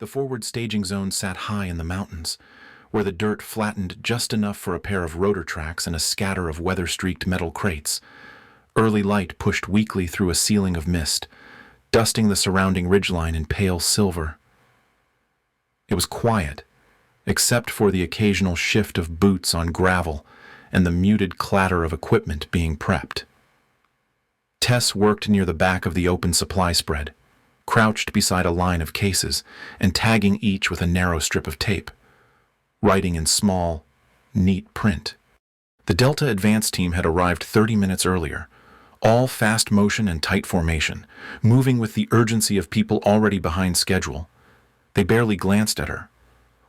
The forward staging zone sat high in the mountains, where the dirt flattened just enough for a pair of rotor tracks and a scatter of weather-streaked metal crates. Early light pushed weakly through a ceiling of mist, dusting the surrounding ridgeline in pale silver. It was quiet, except for the occasional shift of boots on gravel and the muted clatter of equipment being prepped. Tess worked near the back of the open supply spread, crouched beside a line of cases and tagging each with a narrow strip of tape, writing in small, neat print. The Delta Advance team had arrived 30 minutes earlier, all fast motion and tight formation, moving with the urgency of people already behind schedule. They barely glanced at her.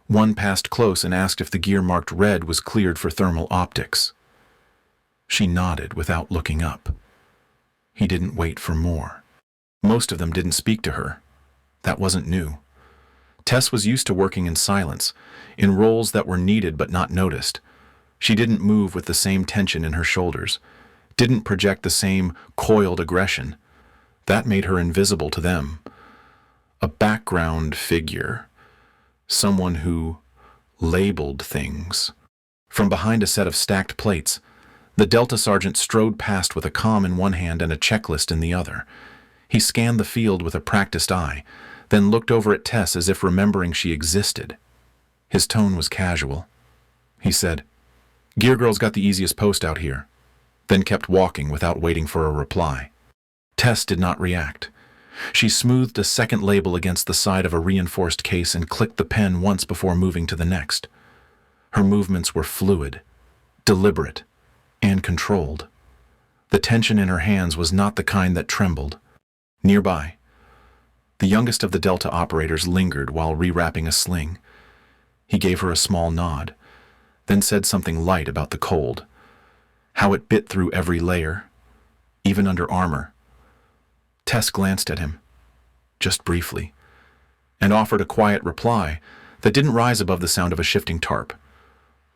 One passed close and asked if the gear marked red was cleared for thermal optics. She nodded without looking up. He didn't wait for more. Most of them didn't speak to her. That wasn't new. Tess was used to working in silence, in roles that were needed but not noticed. She didn't move with the same tension in her shoulders, didn't project the same coiled aggression. That made her invisible to them. A background figure. Someone who labeled things. From behind a set of stacked plates, the Delta sergeant strode past with a comm in one hand and a checklist in the other. He scanned the field with a practiced eye, then looked over at Tess as if remembering she existed. His tone was casual. He said, "Gear Girl's got the easiest post out here," then kept walking without waiting for a reply. Tess did not react. She smoothed a second label against the side of a reinforced case and clicked the pen once before moving to the next. Her movements were fluid, deliberate, and controlled. The tension in her hands was not the kind that trembled. Nearby, the youngest of the Delta operators lingered while rewrapping a sling. He gave her a small nod, then said something light about the cold, how it bit through every layer, even under armor. Tess glanced at him, just briefly, and offered a quiet reply that didn't rise above the sound of a shifting tarp.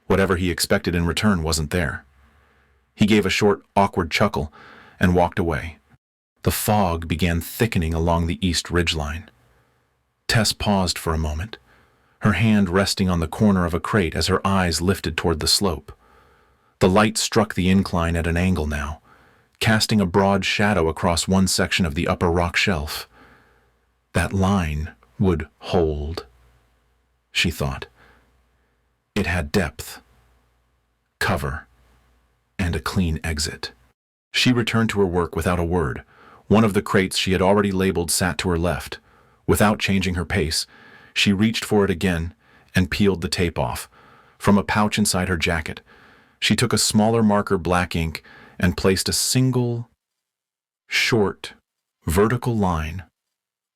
Whatever he expected in return wasn't there. He gave a short, awkward chuckle and walked away. The fog began thickening along the east ridgeline. Tess paused for a moment, her hand resting on the corner of a crate as her eyes lifted toward the slope. The light struck the incline at an angle now, casting a broad shadow across one section of the upper rock shelf. That line would hold, she thought. It had depth, cover, and a clean exit. She returned to her work without a word. One of the crates she had already labeled sat to her left. Without changing her pace, she reached for it again and peeled the tape off. From a pouch inside her jacket, she took a smaller marker black ink and placed a single, short, vertical line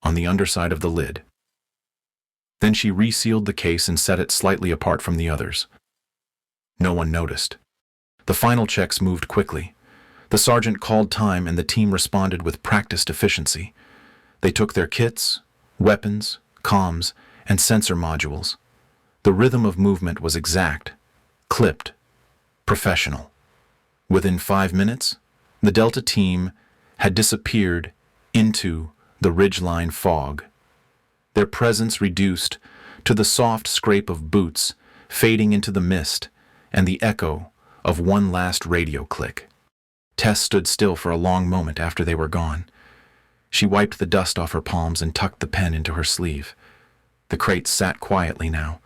on the underside of the lid. Then she resealed the case and set it slightly apart from the others. No one noticed. The final checks moved quickly. The sergeant called time and the team responded with practiced efficiency. They took their kits, weapons, comms, and sensor modules. The rhythm of movement was exact, clipped, professional. Within 5 minutes, the Delta team had disappeared into the ridgeline fog, their presence reduced to the soft scrape of boots fading into the mist and the echo of one last radio click. Tess stood still for a long moment after they were gone. She wiped the dust off her palms and tucked the pen into her sleeve. The crates sat quietly now,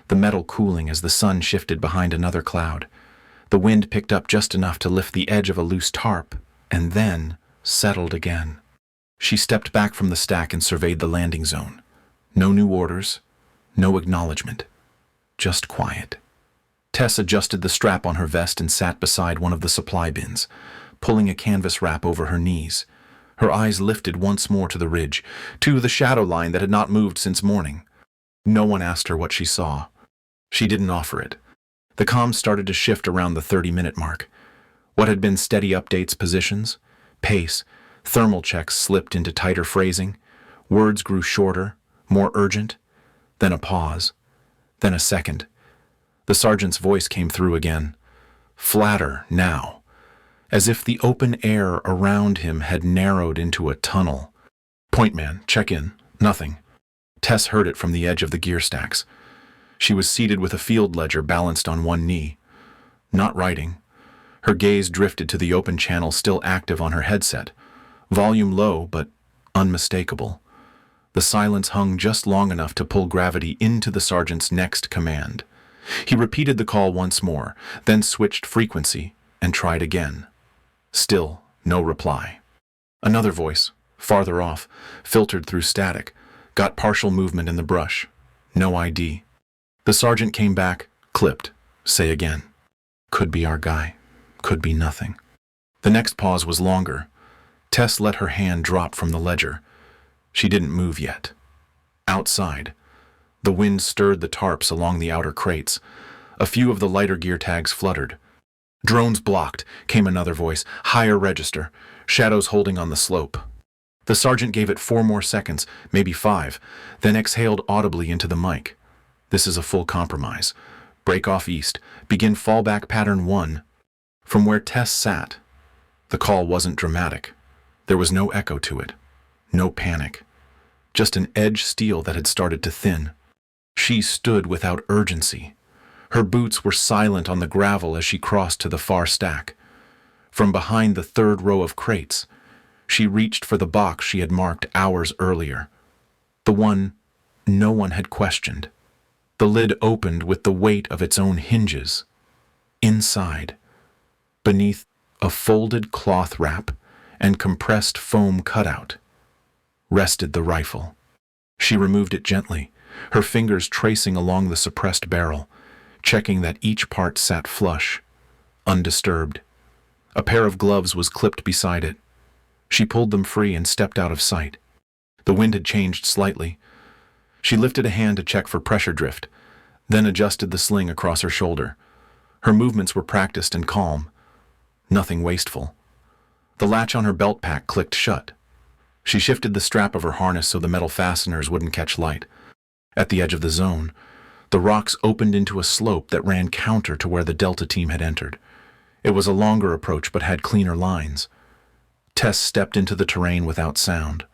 the metal cooling as the sun shifted behind another cloud. The wind picked up just enough to lift the edge of a loose tarp, and then settled again. She stepped back from the stack and surveyed the landing zone. No new orders, no acknowledgement, just quiet. Tess adjusted the strap on her vest and sat beside one of the supply bins, pulling a canvas wrap over her knees. Her eyes lifted once more to the ridge, to the shadow line that had not moved since morning. No one asked her what she saw. She didn't offer it. The comms started to shift around the 30-minute mark. What had been steady updates, positions, pace, thermal checks slipped into tighter phrasing. Words grew shorter, more urgent, then a pause, then a second. The sergeant's voice came through again, flatter now, as if the open air around him had narrowed into a tunnel. "Point man, check in. Nothing." Tess heard it from the edge of the gear stacks. She was seated with a field ledger balanced on one knee. Not writing. Her gaze drifted to the open channel still active on her headset. Volume low, but unmistakable. The silence hung just long enough to pull gravity into the sergeant's next command. He repeated the call once more, then switched frequency and tried again. Still no reply. Another voice, farther off, filtered through static, got partial movement in the brush. No ID. The sergeant came back, clipped. Say again. Could be our guy. Could be nothing. The next pause was longer. Tess let her hand drop from the ledger. She didn't move yet. Outside, the wind stirred the tarps along the outer crates. A few of the lighter gear tags fluttered. Drones blocked, came another voice, higher register, shadows holding on the slope. The sergeant gave it 4 more seconds, maybe 5, then exhaled audibly into the mic. This is a full compromise. Break off east. Begin fallback pattern 1. From where Tess sat, the call wasn't dramatic. There was no echo to it. No panic. Just an edge steel that had started to thin. She stood without urgency. Her boots were silent on the gravel as she crossed to the far stack. From behind the 3rd row of crates, she reached for the box she had marked hours earlier. The one no one had questioned. The lid opened with the weight of its own hinges. Inside, beneath a folded cloth wrap and compressed foam cutout, rested the rifle. She removed it gently, her fingers tracing along the suppressed barrel, checking that each part sat flush, undisturbed. A pair of gloves was clipped beside it. She pulled them free and stepped out of sight. The wind had changed slightly. She lifted a hand to check for pressure drift, then adjusted the sling across her shoulder. Her movements were practiced and calm, nothing wasteful. The latch on her belt pack clicked shut. She shifted the strap of her harness so the metal fasteners wouldn't catch light. At the edge of the zone, the rocks opened into a slope that ran counter to where the Delta team had entered. It was a longer approach but had cleaner lines. Tess stepped into the terrain without sound.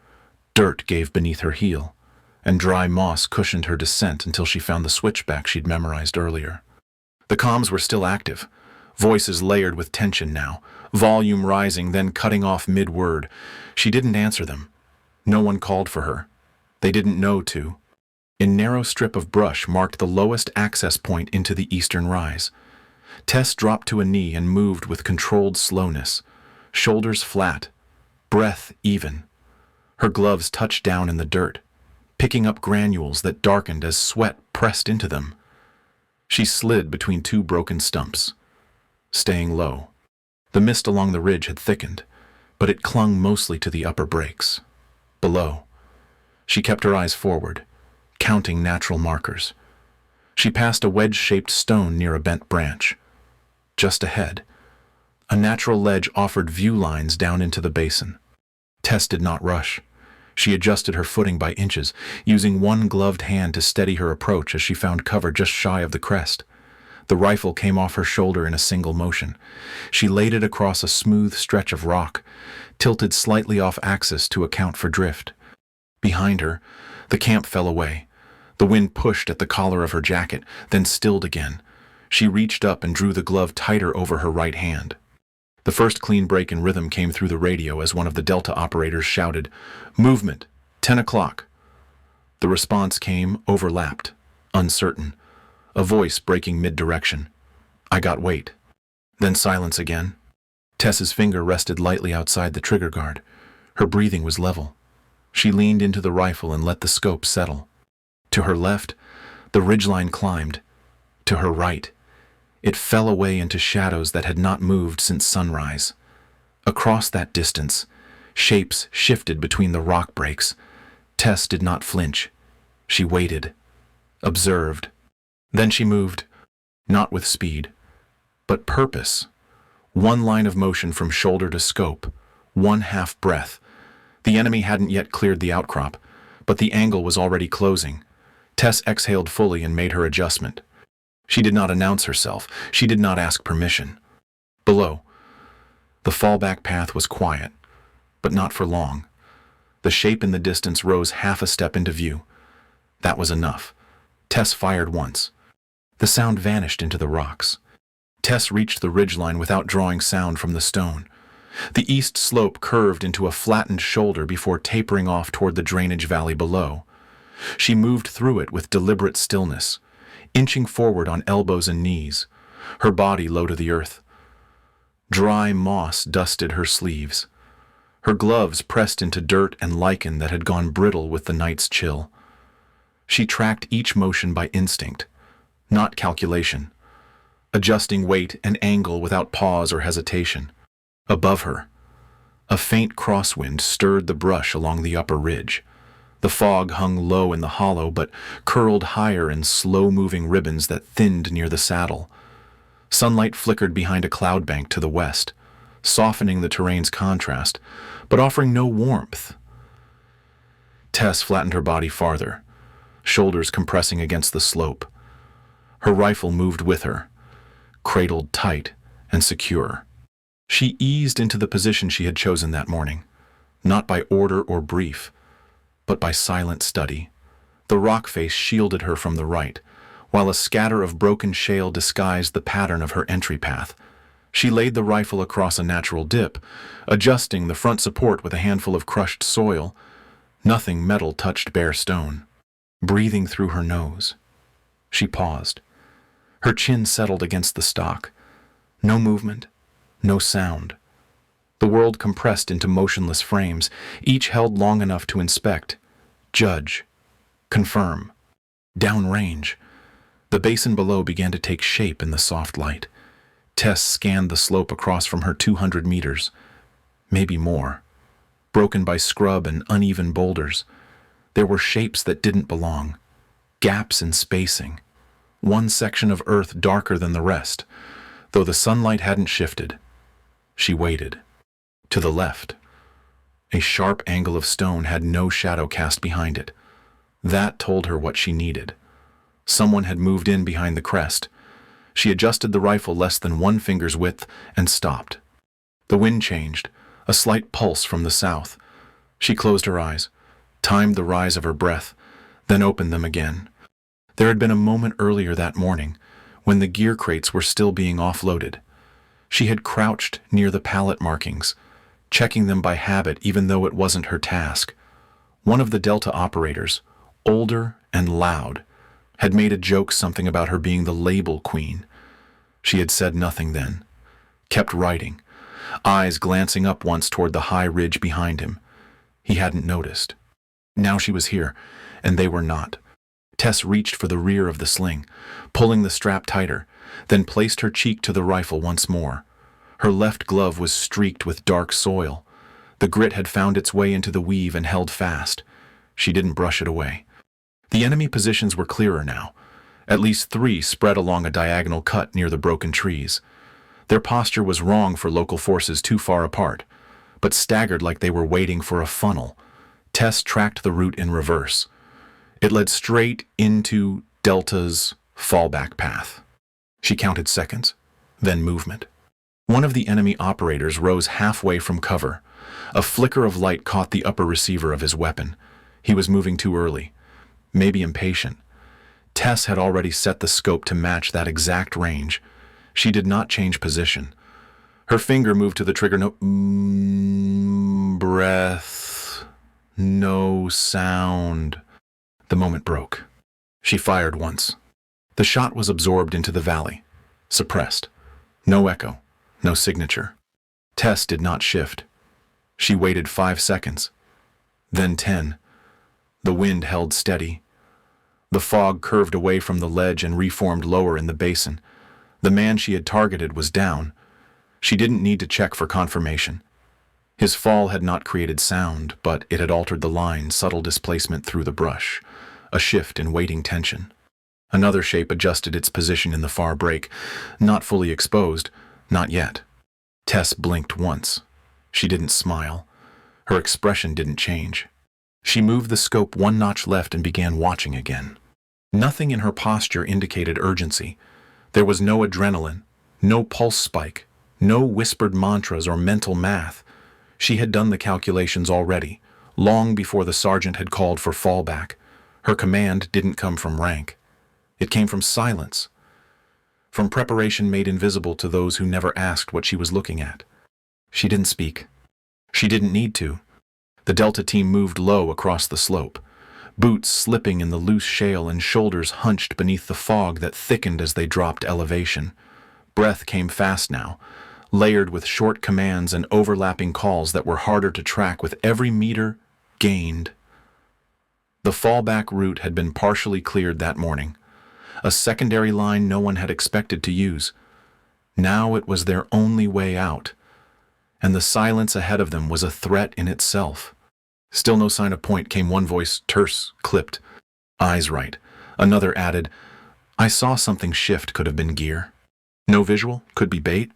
Dirt gave beneath her heel, and dry moss cushioned her descent until she found the switchback she'd memorized earlier. The comms were still active, voices layered with tension now, volume rising, then cutting off mid-word. She didn't answer them. No one called for her. They didn't know to. A narrow strip of brush marked the lowest access point into the eastern rise. Tess dropped to a knee and moved with controlled slowness, shoulders flat, breath even. Her gloves touched down in the dirt, picking up granules that darkened as sweat pressed into them. She slid between 2 broken stumps, staying low. The mist along the ridge had thickened, but it clung mostly to the upper breaks. Below, she kept her eyes forward, counting natural markers. She passed a wedge-shaped stone near a bent branch. Just ahead, a natural ledge offered view lines down into the basin. Tess did not rush. She adjusted her footing by inches, using one gloved hand to steady her approach as she found cover just shy of the crest. The rifle came off her shoulder in a single motion. She laid it across a smooth stretch of rock, tilted slightly off axis to account for drift. Behind her, the camp fell away. The wind pushed at the collar of her jacket, then stilled again. She reached up and drew the glove tighter over her right hand. The first clean break in rhythm came through the radio as one of the Delta operators shouted, "Movement, 10 o'clock." The response came overlapped, uncertain, a voice breaking mid-direction. "I got weight." Then silence again. Tess's finger rested lightly outside the trigger guard. Her breathing was level. She leaned into the rifle and let the scope settle. To her left, the ridgeline climbed. To her right, it fell away into shadows that had not moved since sunrise. Across that distance, shapes shifted between the rock breaks. Tess did not flinch. She waited, observed. Then she moved, not with speed, but purpose. One line of motion from shoulder to scope, one half breath. The enemy hadn't yet cleared the outcrop, but the angle was already closing. Tess exhaled fully and made her adjustment. She did not announce herself. She did not ask permission. Below, the fallback path was quiet, but not for long. The shape in the distance rose half a step into view. That was enough. Tess fired once. The sound vanished into the rocks. Tess reached the ridgeline without drawing sound from the stone. The east slope curved into a flattened shoulder before tapering off toward the drainage valley below. She moved through it with deliberate stillness, inching forward on elbows and knees, her body low to the earth. Dry moss dusted her sleeves. Her gloves pressed into dirt and lichen that had gone brittle with the night's chill. She tracked each motion by instinct, not calculation, adjusting weight and angle without pause or hesitation. Above her, a faint crosswind stirred the brush along the upper ridge. The fog hung low in the hollow but curled higher in slow-moving ribbons that thinned near the saddle. Sunlight flickered behind a cloud bank to the west, softening the terrain's contrast, but offering no warmth. Tess flattened her body farther, shoulders compressing against the slope. Her rifle moved with her, cradled tight and secure. She eased into the position she had chosen that morning, not by order or brief, but by silent study. The rock face shielded her from the right, while a scatter of broken shale disguised the pattern of her entry path. She laid the rifle across a natural dip, adjusting the front support with a handful of crushed soil. Nothing metal touched bare stone. Breathing through her nose, she paused. Her chin settled against the stock. No movement, no sound. The world compressed into motionless frames, each held long enough to inspect, judge, confirm. Downrange, the basin below began to take shape in the soft light. Tess scanned the slope across from her 200 meters, maybe more, broken by scrub and uneven boulders. There were shapes that didn't belong, gaps in spacing, one section of earth darker than the rest, though the sunlight hadn't shifted. She waited. To the left, a sharp angle of stone had no shadow cast behind it. That told her what she needed. Someone had moved in behind the crest. She adjusted the rifle less than one finger's width and stopped. The wind changed, a slight pulse from the south. She closed her eyes, timed the rise of her breath, then opened them again. There had been a moment earlier that morning when the gear crates were still being offloaded. She had crouched near the pallet markings, checking them by habit even though it wasn't her task. One of the Delta operators, older and loud, had made a joke something about her being the label queen. She had said nothing then, kept writing, eyes glancing up once toward the high ridge behind him. He hadn't noticed. Now she was here, and they were not. Tess reached for the rear of the sling, pulling the strap tighter, then placed her cheek to the rifle once more. Her left glove was streaked with dark soil. The grit had found its way into the weave and held fast. She didn't brush it away. The enemy positions were clearer now. At least 3 spread along a diagonal cut near the broken trees. Their posture was wrong for local forces too far apart, but staggered like they were waiting for a funnel. Tess tracked the route in reverse. It led straight into Delta's fallback path. She counted seconds, then movement. One of the enemy operators rose halfway from cover. A flicker of light caught the upper receiver of his weapon. He was moving too early, maybe impatient. Tess had already set the scope to match that exact range. She did not change position. Her finger moved to the trigger. No breath, no sound. The moment broke. She fired once. The shot was absorbed into the valley, suppressed. No echo, no signature. Tess did not shift. She waited 5 seconds, then 10. The wind held steady. The fog curved away from the ledge and reformed lower in the basin. The man she had targeted was down. She didn't need to check for confirmation. His fall had not created sound, but it had altered the line, subtle displacement through the brush, a shift in waiting tension. Another shape adjusted its position in the far break, not fully exposed, not yet. Tess blinked once. She didn't smile. Her expression didn't change. She moved the scope 1 notch left and began watching again. Nothing in her posture indicated urgency. There was no adrenaline, no pulse spike, no whispered mantras or mental math. She had done the calculations already, long before the sergeant had called for fallback. Her command didn't come from rank. It came from silence, from preparation made invisible to those who never asked what she was looking at. She didn't speak. She didn't need to. The Delta team moved low across the slope, boots slipping in the loose shale and shoulders hunched beneath the fog that thickened as they dropped elevation. Breath came fast now, layered with short commands and overlapping calls that were harder to track with every meter gained. The fallback route had been partially cleared that morning, a secondary line no one had expected to use. Now it was their only way out, and the silence ahead of them was a threat in itself. Still no sign of point came one voice, terse, clipped. Eyes right. Another added, I saw something shift, could have been gear. No visual, could be bait.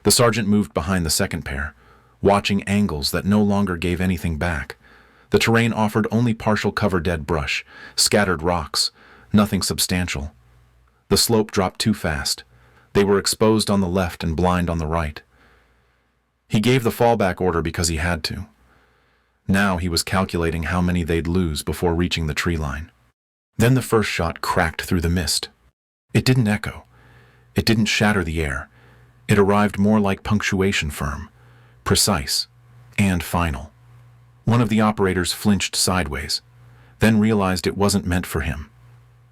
The sergeant moved behind the second pair, watching angles that no longer gave anything back. The terrain offered only partial cover, dead brush, scattered rocks, nothing substantial. The slope dropped too fast. They were exposed on the left and blind on the right. He gave the fallback order because he had to. Now he was calculating how many they'd lose before reaching the tree line. Then the first shot cracked through the mist. It didn't echo. It didn't shatter the air. It arrived more like punctuation, firm, precise, and final. One of the operators flinched sideways, then realized it wasn't meant for him.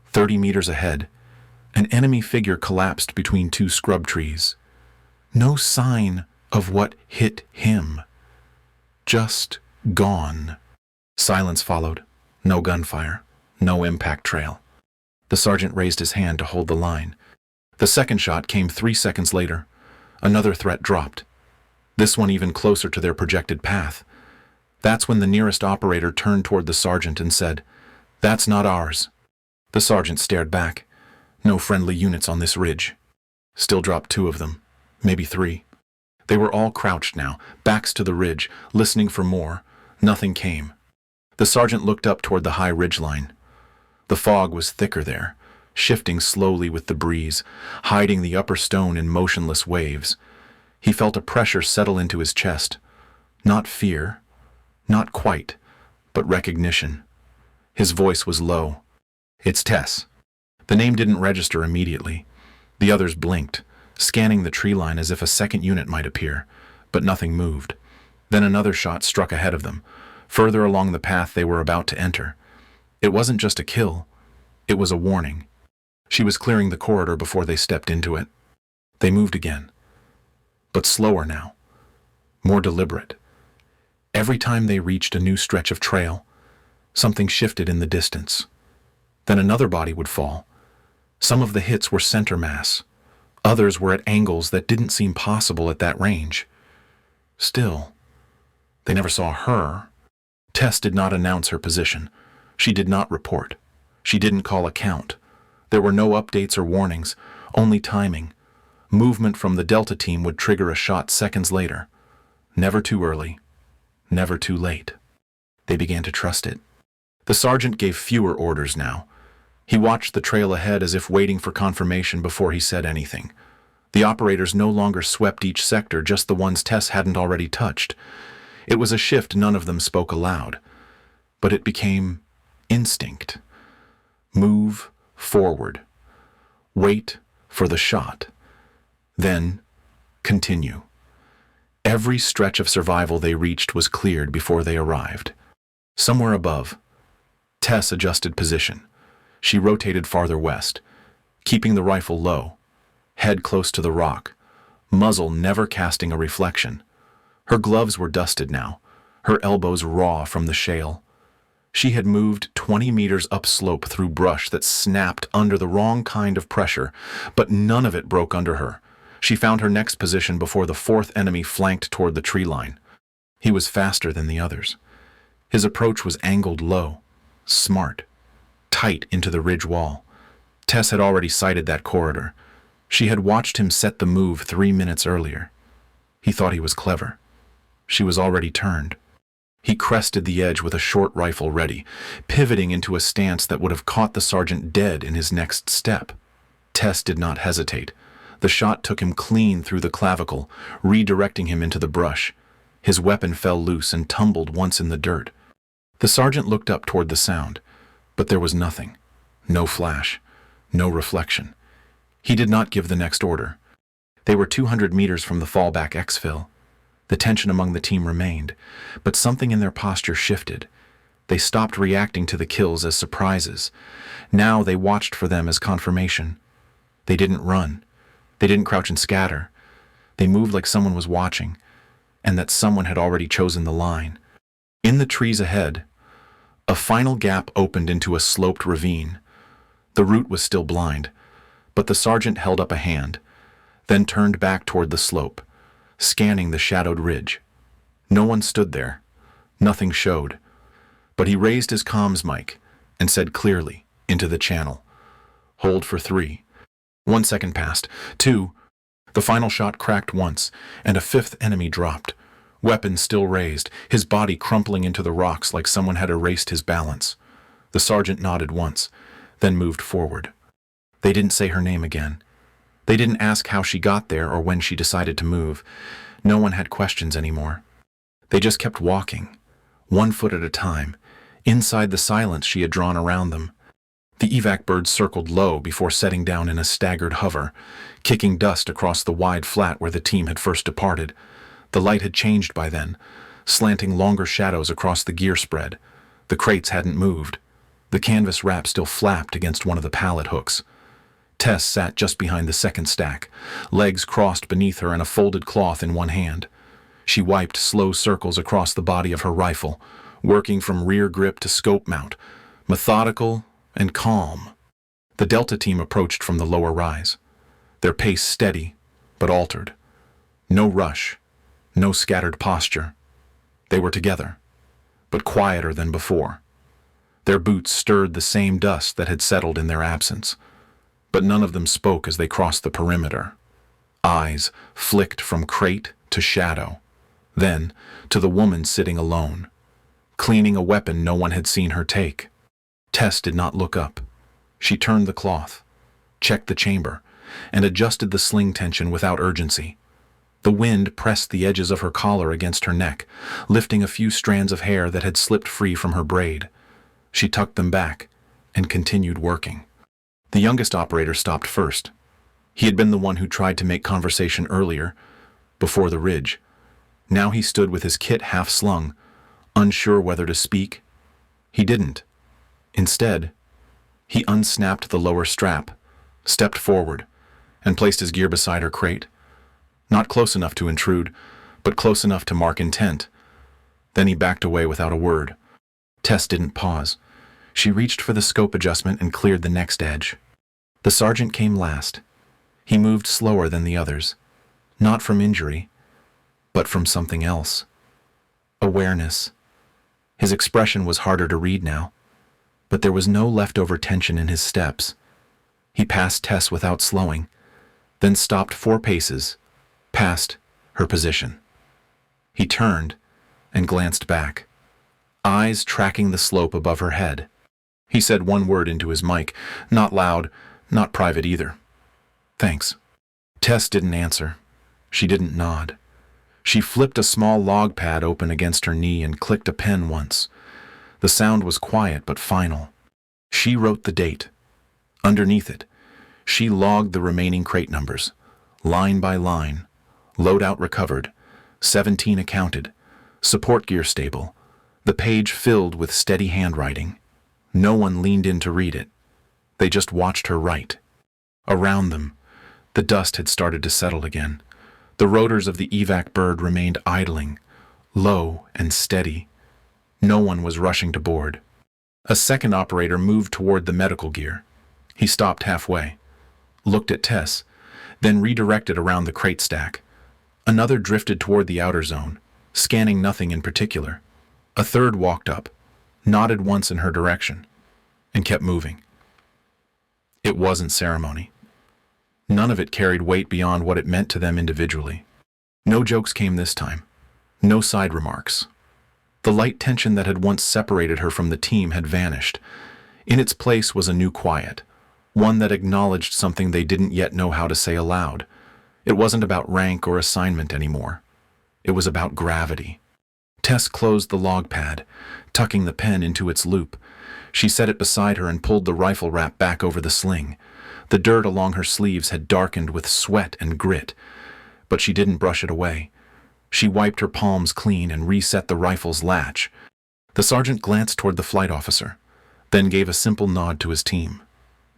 30 meters ahead, an enemy figure collapsed between two scrub trees. No sign of what hit him. Just gone. Silence followed. No gunfire. No impact trail. The sergeant raised his hand to hold the line. The second shot came 3 seconds later. Another threat dropped. This one even closer to their projected path. That's when the nearest operator turned toward the sergeant and said, "That's not ours." The sergeant stared back. No friendly units on this ridge. Still dropped 2 of them, maybe 3. They were all crouched now, backs to the ridge, listening for more. Nothing came. The sergeant looked up toward the high ridgeline. The fog was thicker there, shifting slowly with the breeze, hiding the upper stone in motionless waves. He felt a pressure settle into his chest. Not fear, not quite, but recognition. His voice was low. "It's Tess." The name didn't register immediately. The others blinked, scanning the tree line as if a second unit might appear, but nothing moved. Then another shot struck ahead of them, further along the path they were about to enter. It wasn't just a kill, it was a warning. She was clearing the corridor before they stepped into it. They moved again, but slower now, more deliberate. Every time they reached a new stretch of trail, something shifted in the distance. Then another body would fall. Some of the hits were center mass. Others were at angles that didn't seem possible at that range. Still, they never saw her. Tess did not announce her position. She did not report. She didn't call a count. There were no updates or warnings, only timing. Movement from the Delta team would trigger a shot seconds later. Never too early, never too late. They began to trust it. The sergeant gave fewer orders now. He watched the trail ahead as if waiting for confirmation before he said anything. The operators no longer swept each sector, just the ones Tess hadn't already touched. It was a shift none of them spoke aloud, but it became instinct. Move forward. Wait for the shot. Then continue. Every stretch of survival they reached was cleared before they arrived. Somewhere above, Tess adjusted position. She rotated farther west, keeping the rifle low, head close to the rock, muzzle never casting a reflection. Her gloves were dusted now, her elbows raw from the shale. She had moved 20 meters upslope through brush that snapped under the wrong kind of pressure, but none of it broke under her. She found her next position before the 4th enemy flanked toward the tree line. He was faster than the others. His approach was angled low, smart, tight into the ridge wall. Tess had already sighted that corridor. She had watched him set the move 3 minutes earlier. He thought he was clever. She was already turned. He crested the edge with a short rifle ready, pivoting into a stance that would have caught the sergeant dead in his next step. Tess did not hesitate. The shot took him clean through the clavicle, redirecting him into the brush. His weapon fell loose and tumbled once in the dirt. The sergeant looked up toward the sound. But there was nothing. No flash. No reflection. He did not give the next order. They were 200 meters from the fallback exfil. The tension among the team remained, but something in their posture shifted. They stopped reacting to the kills as surprises. Now they watched for them as confirmation. They didn't run. They didn't crouch and scatter. They moved like someone was watching, and that someone had already chosen the line. In the trees ahead, a final gap opened into a sloped ravine. The route was still blind, but the sergeant held up a hand, then turned back toward the slope, scanning the shadowed ridge. No one stood there. Nothing showed. But he raised his comms mic and said clearly into the channel, "Hold for 3. 1 second passed. 2. The final shot cracked once, and a 5th enemy dropped. Weapon still raised, his body crumpling into the rocks like someone had erased his balance. The sergeant nodded once, then moved forward. They didn't say her name again. They didn't ask how she got there or when she decided to move. No one had questions anymore. They just kept walking, 1 foot at a time, inside the silence she had drawn around them. The evac bird circled low before setting down in a staggered hover, kicking dust across the wide flat where the team had first departed. The light had changed by then, slanting longer shadows across the gear spread. The crates hadn't moved. The canvas wrap still flapped against one of the pallet hooks. Tess sat just behind the second stack, legs crossed beneath her and a folded cloth in one hand. She wiped slow circles across the body of her rifle, working from rear grip to scope mount, methodical and calm. The Delta team approached from the lower rise, their pace steady but altered. No rush, no scattered posture. They were together, but quieter than before. Their boots stirred the same dust that had settled in their absence, but none of them spoke as they crossed the perimeter. Eyes flicked from crate to shadow, then to the woman sitting alone, cleaning a weapon no one had seen her take. Tess did not look up. She turned the cloth, checked the chamber, and adjusted the sling tension without urgency. The wind pressed the edges of her collar against her neck, lifting a few strands of hair that had slipped free from her braid. She tucked them back and continued working. The youngest operator stopped first. He had been the one who tried to make conversation earlier, before the ridge. Now he stood with his kit half slung, unsure whether to speak. He didn't. Instead, he unsnapped the lower strap, stepped forward, and placed his gear beside her crate. Not close enough to intrude, but close enough to mark intent. Then he backed away without a word. Tess didn't pause. She reached for the scope adjustment and cleared the next edge. The sergeant came last. He moved slower than the others, not from injury, but from something else. Awareness. His expression was harder to read now, but there was no leftover tension in his steps. He passed Tess without slowing, then stopped 4 paces, past her position. He turned and glanced back, eyes tracking the slope above her head. He said 1 word into his mic, not loud, not private either. "Thanks." Tess didn't answer. She didn't nod. She flipped a small log pad open against her knee and clicked a pen once. The sound was quiet but final. She wrote the date. Underneath it, she logged the remaining crate numbers, line by line. Loadout recovered, 17 accounted, support gear stable, the page filled with steady handwriting. No one leaned in to read it. They just watched her write. Around them, the dust had started to settle again. The rotors of the evac bird remained idling, low and steady. No one was rushing to board. A second operator moved toward the medical gear. He stopped halfway, looked at Tess, then redirected around the crate stack. Another drifted toward the outer zone, scanning nothing in particular. A third walked up, nodded once in her direction, and kept moving. It wasn't ceremony. None of it carried weight beyond what it meant to them individually. No jokes came this time. No side remarks. The light tension that had once separated her from the team had vanished. In its place was a new quiet, one that acknowledged something they didn't yet know how to say aloud. It wasn't about rank or assignment anymore. It was about gravity. Tess closed the log pad, tucking the pen into its loop. She set it beside her and pulled the rifle wrap back over the sling. The dirt along her sleeves had darkened with sweat and grit, but she didn't brush it away. She wiped her palms clean and reset the rifle's latch. The sergeant glanced toward the flight officer, then gave a simple nod to his team.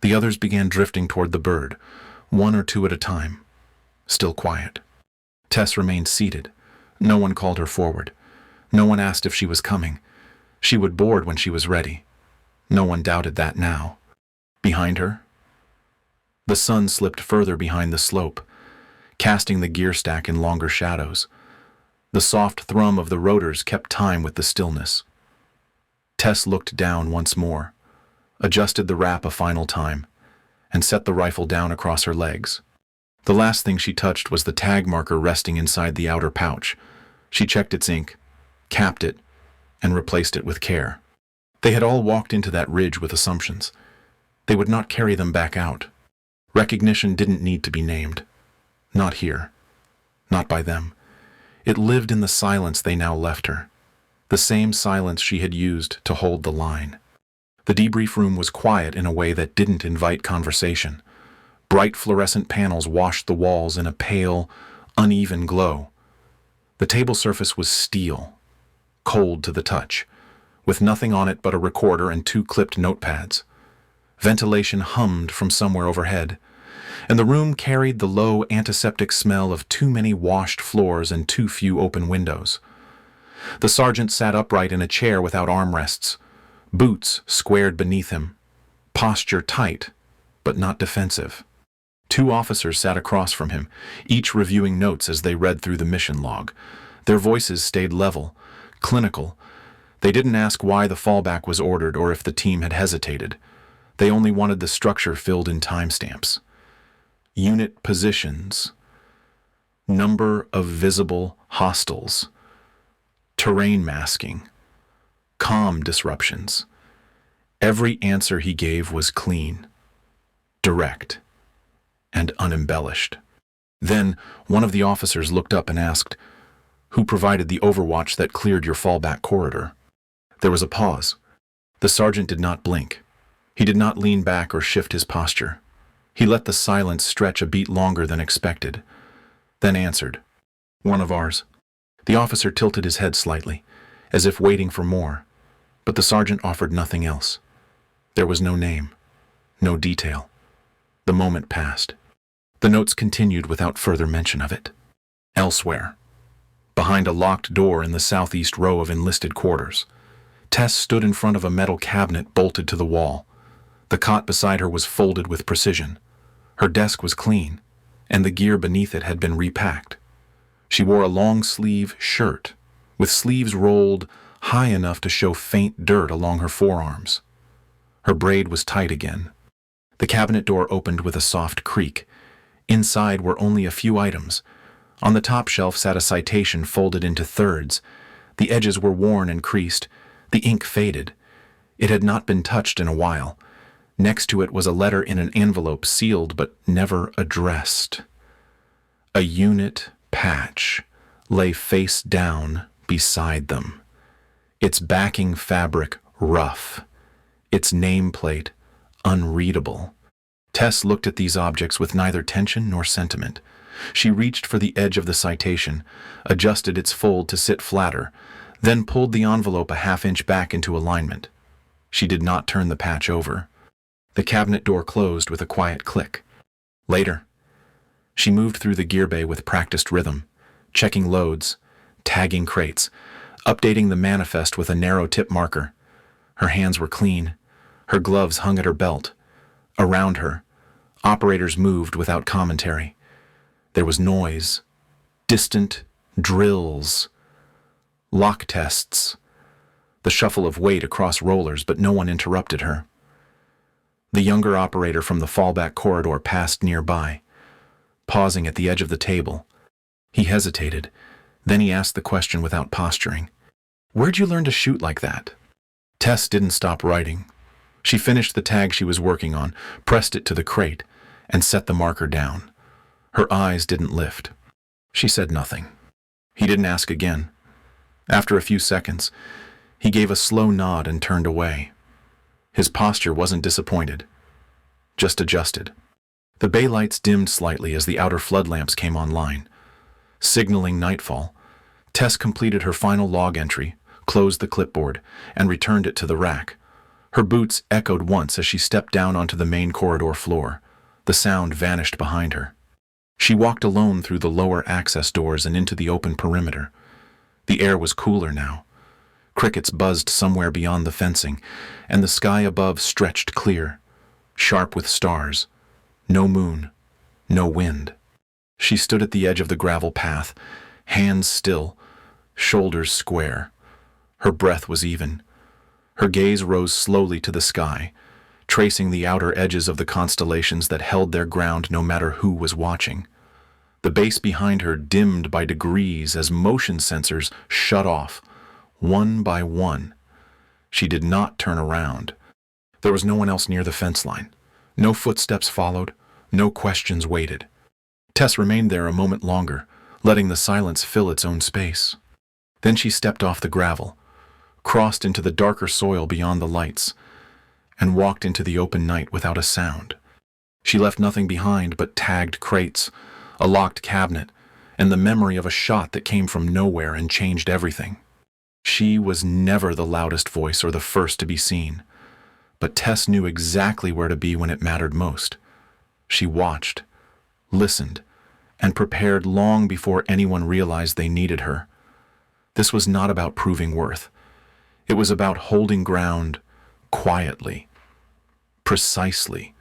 The others began drifting toward the bird, one or two at a time. Still quiet. Tess remained seated. No one called her forward. No one asked if she was coming. She would board when she was ready. No one doubted that now. Behind her, the sun slipped further behind the slope, casting the gear stack in longer shadows. The soft thrum of the rotors kept time with the stillness. Tess looked down once more, adjusted the wrap a final time, and set the rifle down across her legs. The last thing she touched was the tag marker resting inside the outer pouch. She checked its ink, capped it, and replaced it with care. They had all walked into that ridge with assumptions. They would not carry them back out. Recognition didn't need to be named. Not here. Not by them. It lived in the silence they now left her. The same silence she had used to hold the line. The debrief room was quiet in a way that didn't invite conversation. Bright fluorescent panels washed the walls in a pale, uneven glow. The table surface was steel, cold to the touch, with nothing on it but a recorder and 2 clipped notepads. Ventilation hummed from somewhere overhead, and the room carried the low antiseptic smell of too many washed floors and too few open windows. The sergeant sat upright in a chair without armrests, boots squared beneath him, posture tight, but not defensive. 2 officers sat across from him, each reviewing notes as they read through the mission log. Their voices stayed level, clinical. They didn't ask why the fallback was ordered or if the team had hesitated. They only wanted the structure filled in timestamps. Unit positions, number of visible hostiles, terrain masking, comm disruptions. Every answer he gave was clean, direct, and unembellished. Then one of the officers looked up and asked, "Who provided the overwatch that cleared your fallback corridor?" There was a pause. The sergeant did not blink. He did not lean back or shift his posture. He let the silence stretch a beat longer than expected, then answered, "One of ours." The officer tilted his head slightly, as if waiting for more, but the sergeant offered nothing else. There was no name, no detail. The moment passed. The notes continued without further mention of it. Elsewhere, behind a locked door in the southeast row of enlisted quarters, Tess stood in front of a metal cabinet bolted to the wall. The cot beside her was folded with precision. Her desk was clean, and the gear beneath it had been repacked. She wore a long-sleeve shirt, with sleeves rolled high enough to show faint dirt along her forearms. Her braid was tight again. The cabinet door opened with a soft creak. Inside were only a few items. On the top shelf sat a citation folded into thirds. The edges were worn and creased. The ink faded. It had not been touched in a while. Next to it was a letter in an envelope sealed but never addressed. A unit patch lay face down beside them, its backing fabric rough, its nameplate unreadable. Tess looked at these objects with neither tension nor sentiment. She reached for the edge of the citation, adjusted its fold to sit flatter, then pulled the envelope a half-inch back into alignment. She did not turn the patch over. The cabinet door closed with a quiet click. Later, she moved through the gear bay with practiced rhythm, checking loads, tagging crates, updating the manifest with a narrow tip marker. Her hands were clean. Her gloves hung at her belt. Around her, operators moved without commentary. There was noise, distant drills, lock tests, the shuffle of weight across rollers, but no one interrupted her. The younger operator from the fallback corridor passed nearby, pausing at the edge of the table. He hesitated. Then he asked the question without posturing. "Where'd you learn to shoot like that?" Tess didn't stop writing. She finished the tag she was working on, pressed it to the crate, and set the marker down. Her eyes didn't lift. She said nothing. He didn't ask again. After a few seconds, he gave a slow nod and turned away. His posture wasn't disappointed, just adjusted. The bay lights dimmed slightly as the outer flood lamps came online. Signaling nightfall, Tess completed her final log entry, closed the clipboard, and returned it to the rack. Her boots echoed once as she stepped down onto the main corridor floor. The sound vanished behind her. She walked alone through the lower access doors and into the open perimeter. The air was cooler now. Crickets buzzed somewhere beyond the fencing, and the sky above stretched clear, sharp with stars. No moon, no wind. She stood at the edge of the gravel path, hands still, shoulders square. Her breath was even. Her gaze rose slowly to the sky, tracing the outer edges of the constellations that held their ground no matter who was watching. The base behind her dimmed by degrees as motion sensors shut off, one by one. She did not turn around. There was no one else near the fence line. No footsteps followed, no questions waited. Tess remained there a moment longer, letting the silence fill its own space. Then she stepped off the gravel, crossed into the darker soil beyond the lights, and walked into the open night without a sound. She left nothing behind but tagged crates, a locked cabinet, and the memory of a shot that came from nowhere and changed everything. She was never the loudest voice or the first to be seen, but Tess knew exactly where to be when it mattered most. She watched, listened, and prepared long before anyone realized they needed her. This was not about proving worth. It was about holding ground quietly, precisely,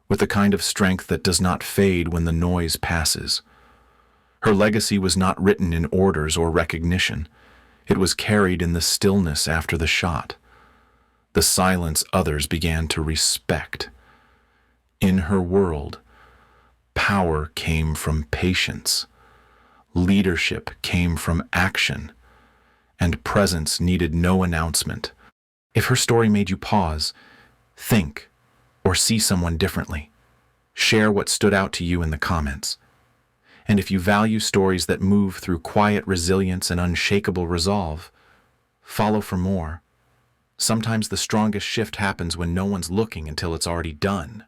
with the kind of strength that does not fade when the noise passes. Her legacy was not written in orders or recognition. It was carried in the stillness after the shot, the silence others began to respect. In her world, power came from patience, leadership came from action, and presence needed no announcement. If her story made you pause, think, or see someone differently, share what stood out to you in the comments. And if you value stories that move through quiet resilience and unshakable resolve, follow for more. Sometimes the strongest shift happens when no one's looking until it's already done.